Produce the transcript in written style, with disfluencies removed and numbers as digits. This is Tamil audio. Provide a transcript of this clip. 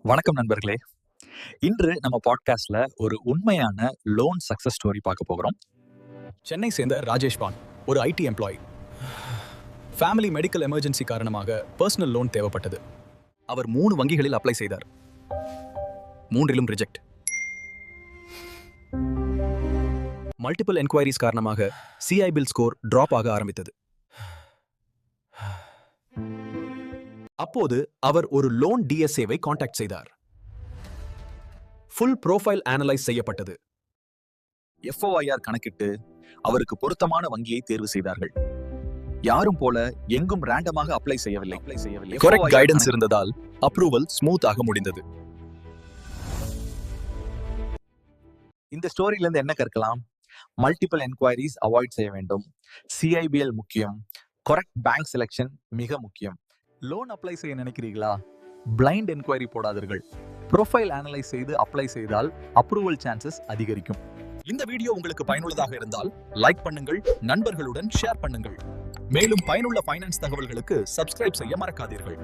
வணக்கம் நண்பர்களே. இன்று நம்ம பாட்காஸ்ட்ல ஒரு உண்மையான லோன் சக்சஸ் ஸ்டோரி பார்க்க போகிறோம். சென்னை சேர்ந்த ராஜேஷ் பான் ஒரு IT employee. Family medical emergency காரணமாக பர்சனல் லோன் தேவைப்பட்டது. அவர் 3 வங்கிகளில் அப்ளை செய்தார். 3லும் ரிஜெக்ட். மல்டிபிள் என்கொயரிஸ் காரணமாக சிஐபில் ஸ்கோர் டிராப் ஆக ஆரம்பித்தது. அப்போது அவர் ஒரு லோன் டிஎஸ்ஏவை காண்டாக்ட் செய்தார். ஃபுல் ப்ரோஃபைல் அனலைஸ் செய்யப்பட்டது. FOIR கணக்கிட்டு அவருக்கு பொருத்தமான வங்கியை தேர்வு செய்தார்கள். யாரும் போல எங்கும் ரேண்டமாக அப்ளை செய்யவில்லை. கரெக்ட் கைடன்ஸ் இருந்ததால் அப்ரூவல் ஸ்மூத் ஆக முடிந்தது. இந்த ஸ்டோரியில இருந்து என்ன கற்கலாம்? மல்டிபிள் என்கொயரிஸ் அவாய்ட் செய்ய வேண்டும். CIBL முக்கியம். கரெக்ட் பேங்க் செலெக்ஷன் மிக முக்கியம். லோன் அப்ளை செய்ய நினைக்கிறீங்களா? பிளைண்ட் என்கொயரி போடாதீர்கள். ப்ரொஃபைல் அனலைஸ் செய்து அப்ளை செய்தால் அப்ரூவல் சான்சஸ் அதிகரிக்கும். இந்த வீடியோ உங்களுக்கு பயனுள்ளதாக இருந்தால் லைக் பண்ணுங்கள், நண்பர்களுடன் ஷேர் பண்ணுங்கள். மேலும் பயனுள்ள ஃபைனான்ஸ் தகவல்களுக்கு சப்ஸ்கிரைப் செய்ய மறக்காதீர்கள்.